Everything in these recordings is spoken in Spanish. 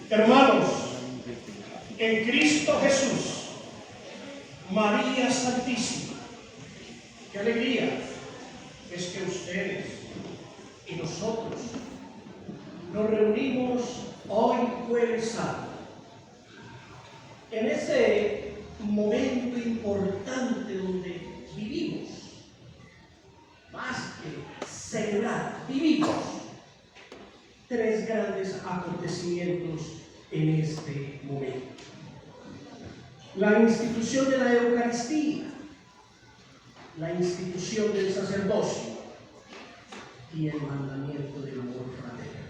Hermanos, en Cristo Jesús, María Santísima, qué alegría es que ustedes y nosotros nos reunimos hoy jueves santo, en ese momento importante donde vivimos, más que celebrar, vivimos tres grandes acontecimientos en este momento. La institución de la Eucaristía, la institución del sacerdocio y el mandamiento del amor fraterno.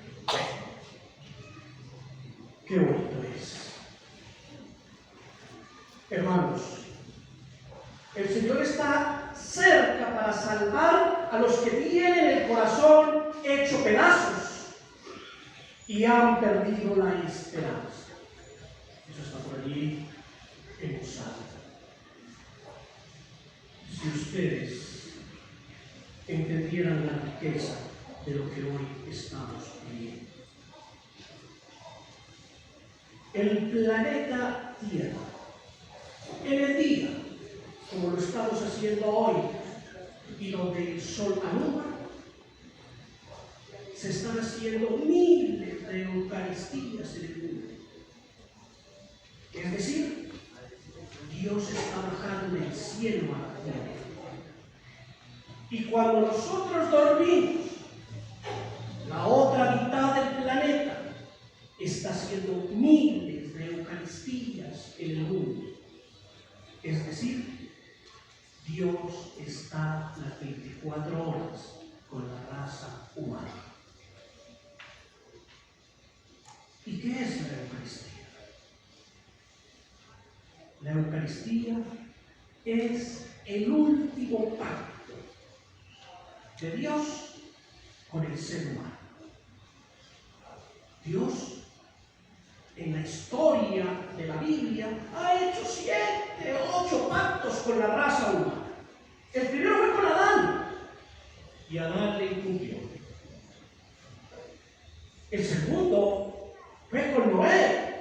Qué bonito es. Hermanos, el Señor está cerca para salvar a los que tienen el corazón hecho pedazos y han perdido la esperanza. Eso está por allí en los Salmos. Si ustedes entendieran la riqueza de lo que hoy estamos viviendo. El planeta Tierra, en el día, como lo estamos haciendo hoy, y donde el sol alumbra, se están haciendo miles de Eucaristías en el mundo. Es decir, Dios está bajando del cielo a la tierra. Y cuando nosotros dormimos, la otra mitad del planeta está haciendo miles de Eucaristías en el mundo. Es decir, Dios está las 24 horas con la raza humana. ¿Y qué es la Eucaristía? La Eucaristía es el último pacto de Dios con el ser humano. Dios, en la historia de la Biblia, ha hecho 7 o 8 pactos con la raza humana. El primero fue con Adán, y Adán le incumplió. El segundo fue con Noé,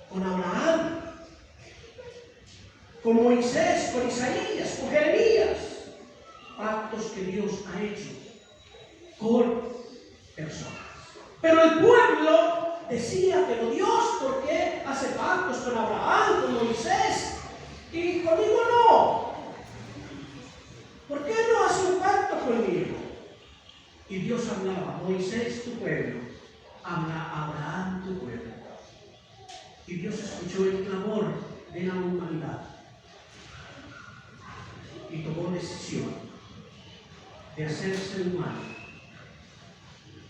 con Abraham, con Moisés, con Isaías, con Jeremías. Pactos que Dios ha hecho con personas. Pero el pueblo decía, pero Dios, ¿por qué hace pactos con Abraham, con Moisés? Y conmigo no. ¿Por qué no hace un pacto conmigo? Y Dios hablaba, Moisés tu pueblo, habla Abraham tu pueblo. Y Dios escuchó el clamor de la humanidad y tomó decisión de hacerse humano,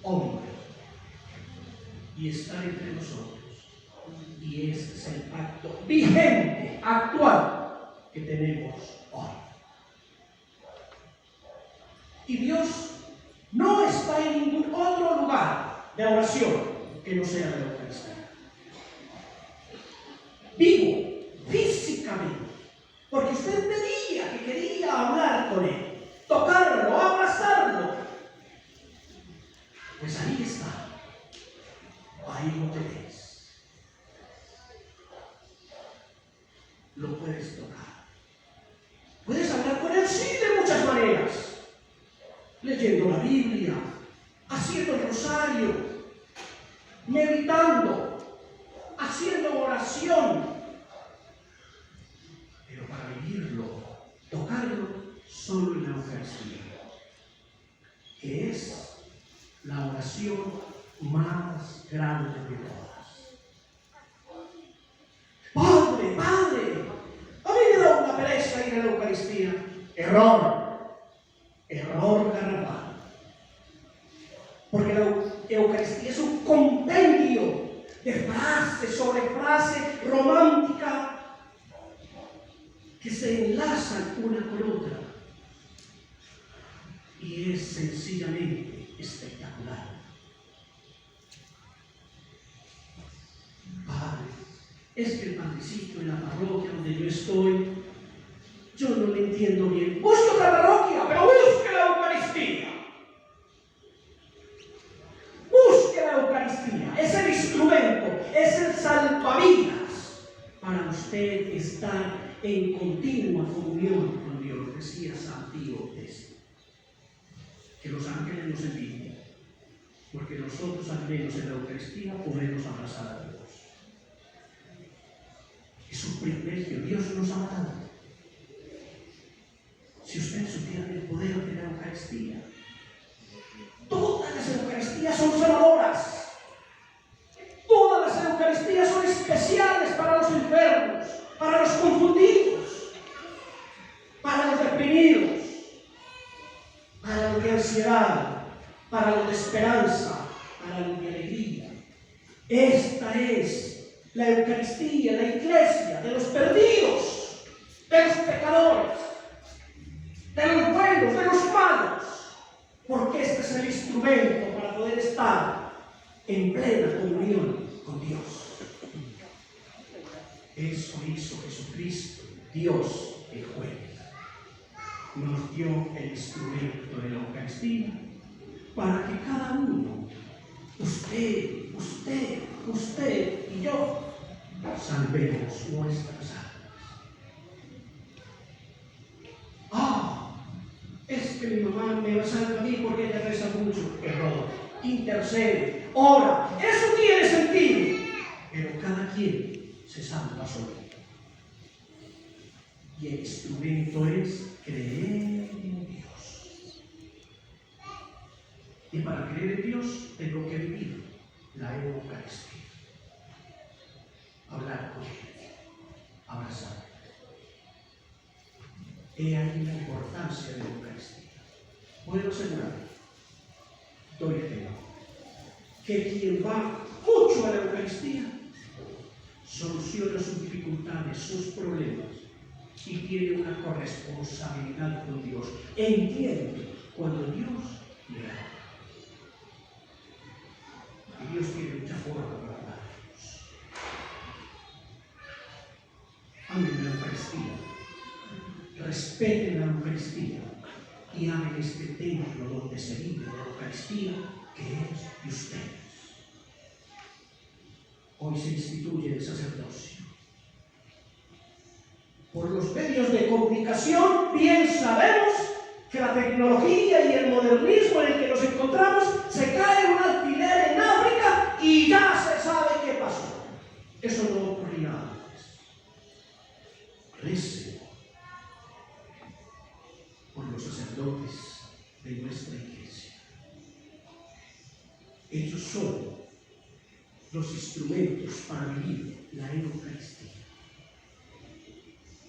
hombre, y estar entre nosotros. Y ese es el pacto vigente, actual, que tenemos hoy. Y Dios no está en ningún otro lugar de oración que no sea la Eucaristía. Vivo, físicamente, porque usted pedía que quería hablar con Él, tocarlo, abrazarlo. Pues ahí está, ahí lo tenés. Lo puedes tocar. Puedes hablar con Él, sí, de muchas maneras. Leyendo la Biblia, haciendo el rosario, meditando, haciendo oración. Pero para vivirlo, tocarlo, solo en la Eucaristía, que es la oración más grande de todas. Padre, Padre, a mí me da una pereza ir a la Eucaristía. Error garrafal. Porque la Eucaristía es un compendio de frase sobre frase romántica que se enlazan una con otra. Y es sencillamente espectacular. Padre, es que el padrecito en la parroquia donde yo estoy, yo no le entiendo bien. Busque otra parroquia, pero busque la Eucaristía. Busque la Eucaristía. Es el salvavidas para usted estar en continua comunión con Dios. Decía San Pío X, que los ángeles nos envidian, porque nosotros al menos en la Eucaristía podemos abrazar a Dios. Es un privilegio, Dios nos ha dado. Si usted supiera el poder de la Eucaristía, todas las Eucaristías son sanadoras. Todas las Eucaristías son especiales para los enfermos, para los confundidos, para los deprimidos, para los de ansiedad, para los de esperanza, para los de alegría. Esta es la Eucaristía, la iglesia de los perdidos, de los pecadores, de los buenos, de los malos, porque este es el instrumento para poder estar en plena comunión con Dios. Eso hizo Jesucristo, Dios el juez. Nos dio el instrumento de la Eucaristía para que cada uno, usted y yo, salvemos nuestras almas. Es que mi mamá me salva a mí porque ella reza mucho. Error. Intercede, ora. Eso tiene sentido. Pero cada quien se salva solo. Y el instrumento es creer en Dios. Y para creer en Dios tengo que vivir la Eucaristía. Hablar con Él, abrazar. He ahí la importancia de la Eucaristía. Puedo asegurar, doy fe, que quien va mucho a la Eucaristía soluciona sus dificultades, sus problemas y tiene una corresponsabilidad con Dios. Entiende cuando Dios le da. Y Dios tiene mucha forma para darnos. Amen la Eucaristía. Respeten la Eucaristía y amen este templo donde se vive la Eucaristía, que es de ustedes. Hoy se instituye el sacerdocio. Por los medios de comunicación, bien sabemos que la tecnología y el modernismo en el que nos encontramos, se cae un alfiler en África y ya se sabe qué pasó. Eso no ocurría antes. Recen por los sacerdotes de nuestra iglesia. Ellos son los instrumentos para vivir la Eucaristía.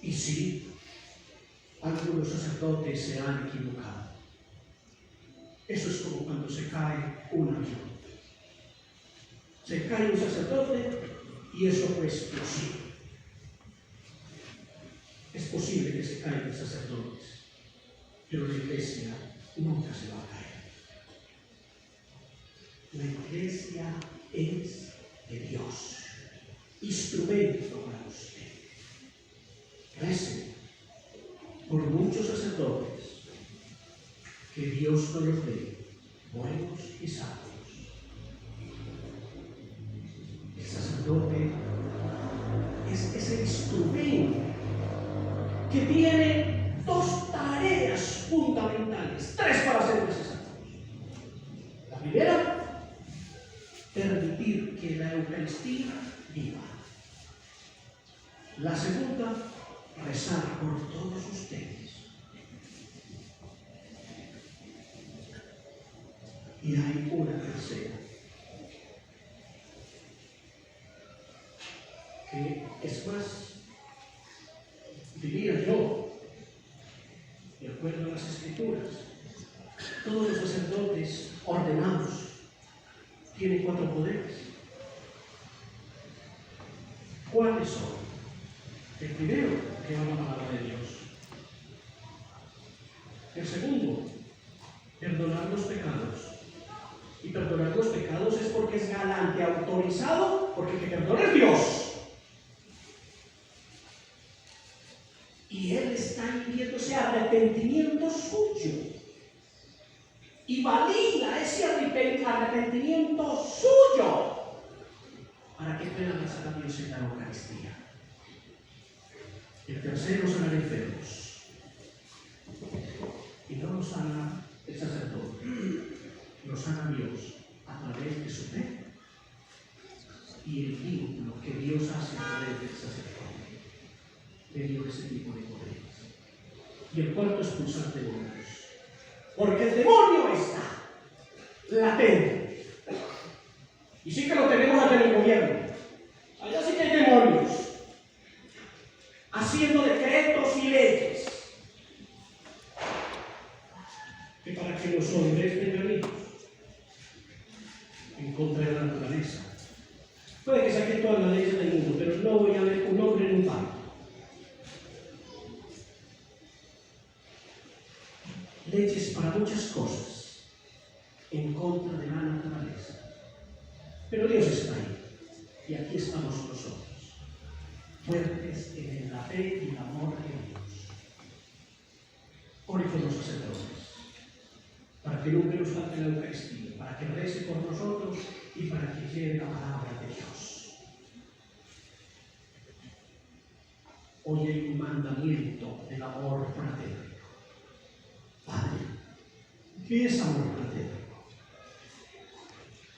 Y sí, algunos sacerdotes se han equivocado. Eso es como cuando se cae un avión. Se cae un sacerdote y eso fue explosivo. Es posible que se caigan sacerdotes, pero la iglesia nunca se va a caer. La iglesia es de Dios, instrumento para usted. Recen por muchos sacerdotes, que Dios nos los dé, buenos y sabios. El sacerdote es el instrumento que tiene dos tareas fundamentales, tres para ser necesarios. La primera, permitir que la Eucaristía viva. La segunda, rezar por todos ustedes. Y hay una tercera, que es más, diría yo, de acuerdo a las Escrituras, todos los sacerdotes ordenados tienen 4 poderes. ¿Cuáles son? El primero, que va la palabra de Dios. El segundo, perdonar los pecados. Y perdonar los pecados es porque es galante, autorizado, porque el que perdona es Dios. Y Él está pidiendo ese arrepentimiento suyo. Y valida ese arrepentimiento suyo. para que puedan rezar a Dios en la Eucaristía. El tercero, sanar enfermos. Y no lo sana el sacerdote, lo sana Dios a través de su fe y el vínculo que Dios hace a través del sacerdote. Le dio ese tipo de poderes. Y el cuarto, expulsar demonios. Porque el demonio está latente. Y sí que lo tenemos allá en el gobierno. Allá sí que hay demonios haciendo decretos y leyes que para que los hombres tengan hijos en contra de la naturaleza. Puede que saquen todas las leyes del mundo, pero no voy a ver un hombre en un parque. Leyes para muchas cosas en contra de la naturaleza. Pero Dios está ahí. Y aquí estamos nosotros, fuertes en la fe y el amor de Dios. Ore por los sacerdotes, para que nunca nos falte la Eucaristía, para que rece por nosotros y para que lleve la palabra de Dios. Hoy hay un mandamiento del amor fraterno. Padre, ¿qué es amor fraterno?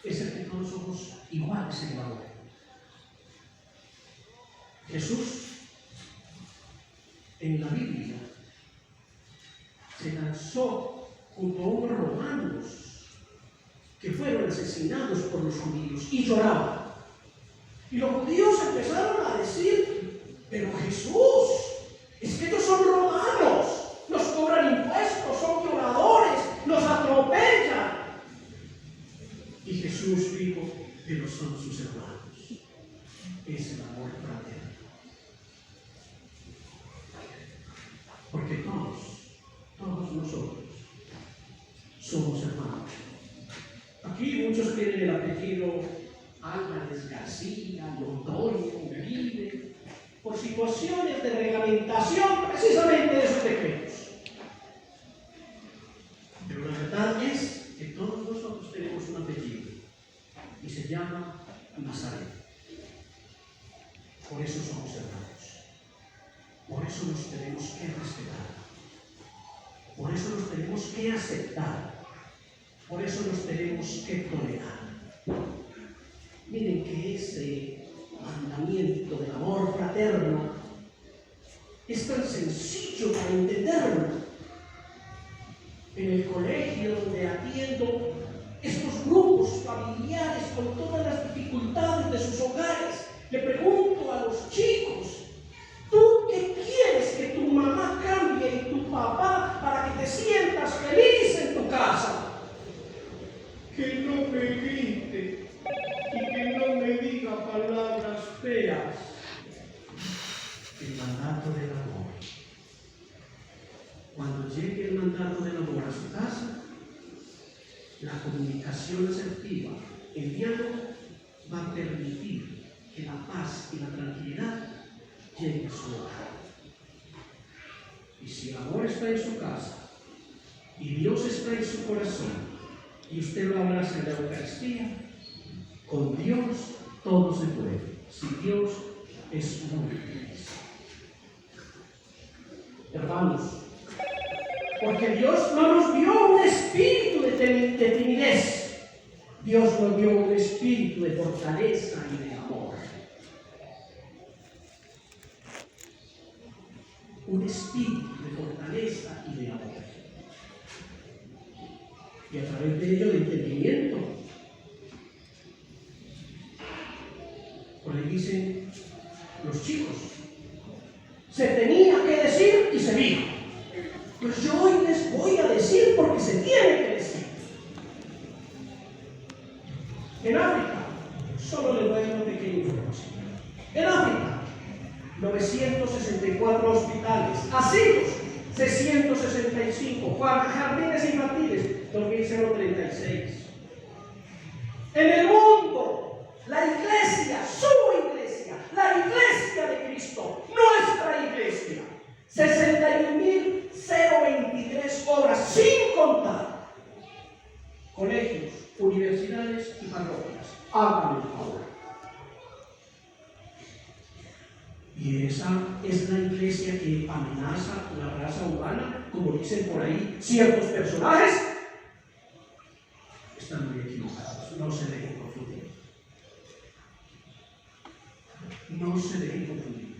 Es el que todos somos iguales en valor. Jesús, en la Biblia, se lanzó junto a unos romanos que fueron asesinados por los judíos y lloraban. Y los judíos empezaron a decir: pero Jesús, es que ellos son romanos, nos cobran impuestos, son violadores, nos atropellan. Y Jesús dijo: pero son sus hermanos. Es el amor fraterno. Porque todos nosotros somos hermanos. Aquí muchos tienen el apellido Álvarez, García, Londoño, Uribe, por situaciones de reglamentación precisamente de esos decretos. Pero la verdad es que todos nosotros tenemos un apellido y se llama Nazaret. Por eso somos hermanos. Por eso nos tenemos que respetar. Por eso nos tenemos que aceptar. Por eso nos tenemos que tolerar. Miren que ese mandamiento del amor fraterno es tan sencillo para entenderlo. En el colegio donde atiendo estos grupos familiares con todas las dificultades de sus hogares, le pregunto a los chicos: ¿tú qué quieres que tu mamá cambie y tu papá para que te sientas feliz en tu casa? Que no me grite y que no me diga palabras feas. El mandato del amor. Cuando llegue el mandato del amor a su casa, la comunicación asertiva, el diálogo, va a permitir que la paz y la tranquilidad llegue a su hogar. Y si el amor está en su casa y Dios está en su corazón y usted lo abraza en la Eucaristía, con Dios todo se puede. Si Dios es muy feliz. Hermanos, porque Dios no nos dio un espíritu de timidez. Dios nos dio un espíritu de fortaleza y de amor. Un espíritu de fortaleza y de amor. Y a través de ello de entendimiento. Por ahí dicen los chicos: se tenía que decir y se dijo. Pues yo hoy les voy a decir porque se tiene que decir. En África, solo les voy a dar una pequeña información. En África, 964 hospitales, asilos, 665, jardines infantiles, 2136. En el mundo, la iglesia, su iglesia, la iglesia de Cristo, nuestra iglesia, 61.023 obras, sin contar colegios, universidades y parroquias. Háganme el favor. Y esa es la iglesia que amenaza la raza humana, como dicen por ahí ciertos personajes. Están muy equivocados, no se dejen confundir. No se dejen confundir.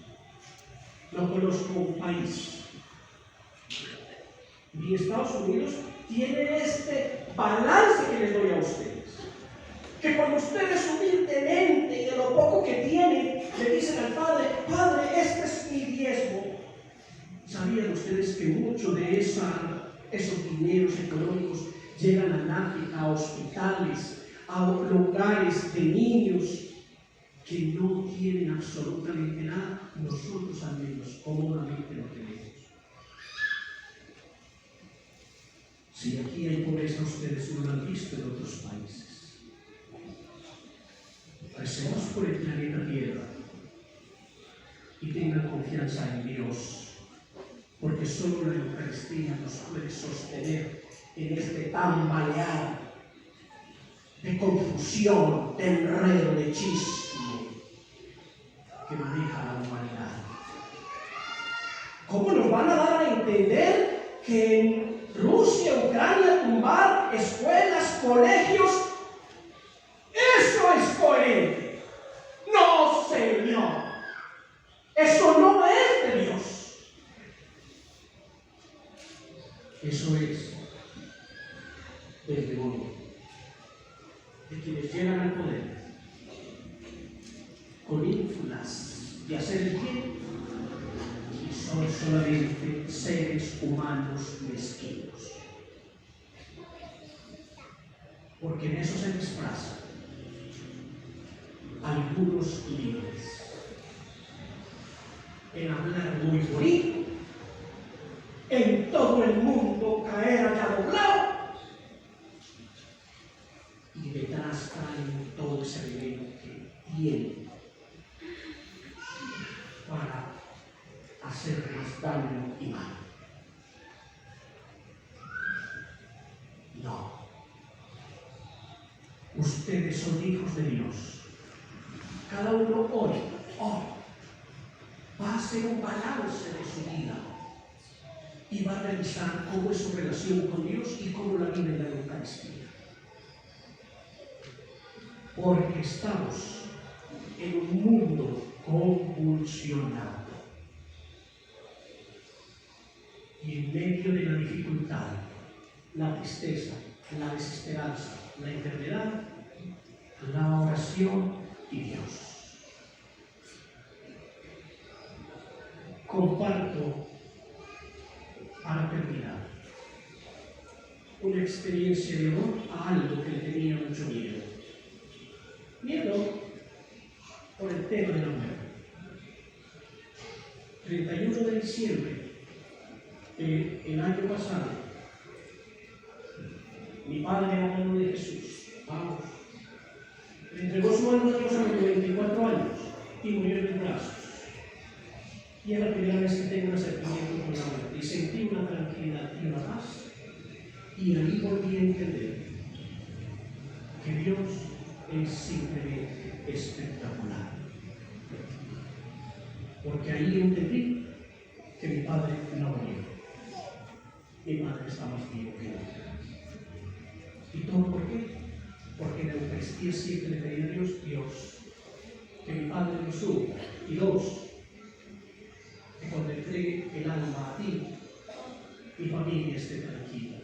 No conozco un país, ni Estados Unidos tiene este balance que les doy a ustedes. Que cuando ustedes humildemente, de lo poco que tienen, le dicen al Padre: Padre, este es mi diezmo. ¿Sabían ustedes que muchos de esos dineros económicos llegan a África, a hospitales, a lugares de niños que no tienen absolutamente nada? Nosotros al menos cómodamente lo tenemos. Si aquí hay pobreza, ustedes no lo han visto en otros países. Recemos por el planeta Tierra y tengan confianza en Dios, porque solo la Eucaristía nos puede sostener en este tambalear de confusión, de enredo, de chisme que maneja la humanidad. ¿Cómo nos van a dar a entender que en Rusia, Ucrania, tumbar escuelas, colegios? Eso es coherente. No, Señor. Eso no es de Dios. Eso es del demonio, de quienes llegan al poder con ínfulas de hacer el bien y son solamente seres humanos mezquinos. Porque en eso se disfrazan algunos líderes, en hablar muy bonito, en todo el mundo caer allá doblado, y detrás traen todo ese veneno que tienen para hacernos daño y mal. No. Ustedes son hijos de Dios. Cada uno hoy va a hacer un balance de su vida y va a revisar cómo es su relación con Dios y cómo la vive en la Eucaristía. Porque estamos en un mundo convulsionado y en medio de la dificultad, la tristeza, la desesperanza, la enfermedad, la oración y Dios. Comparto, para terminar, una experiencia de amor a algo que le tenía mucho miedo. Miedo por el tema de la muerte. 31 de diciembre del año pasado, mi padre, a mano de Jesús, le entregó su alma a Dios a los 24 años y murió en mis brazos. Y es la primera vez que tengo un acercamiento con la muerte y sentí una tranquilidad y una paz. Y ahí volví a entender que Dios es simplemente espectacular. Porque ahí entendí que mi padre no murió. Mi madre está más vivo que yo. ¿Y todo por qué? Porque en la Eucaristía siempre le pedí a Dios, que mi padre no sufra. Y dos, que cuando entregue el alma a ti, mi familia esté tranquila.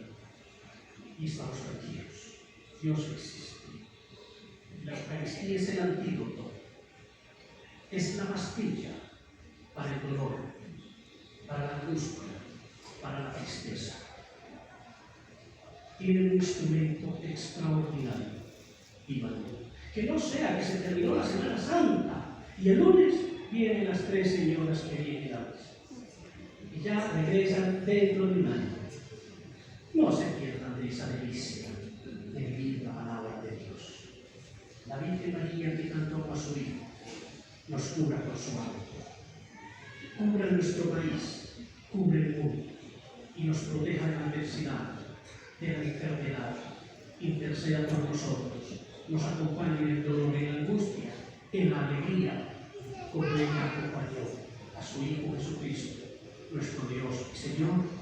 Y estamos tranquilos. Dios existe. La Eucaristía es el antídoto. Es la pastilla para el dolor, para la angustia, para la tristeza. Tiene un instrumento extraordinario. Vívalo. Que no sea que se terminó la Semana Santa y el lunes vienen las 3 señoras que vienen antes y ya regresan dentro de un año. No se pierdan de esa delicia de vivir la palabra de Dios. La Virgen María, que tanto ama a su Hijo, nos cubra con su mano. Cubra nuestro país, cubre el mundo y nos proteja de la adversidad, de la enfermedad. Interceda por nosotros, nos acompañe en el dolor, en la angustia, en la alegría, como ella acompañó a su Hijo Jesucristo, nuestro Dios y Señor,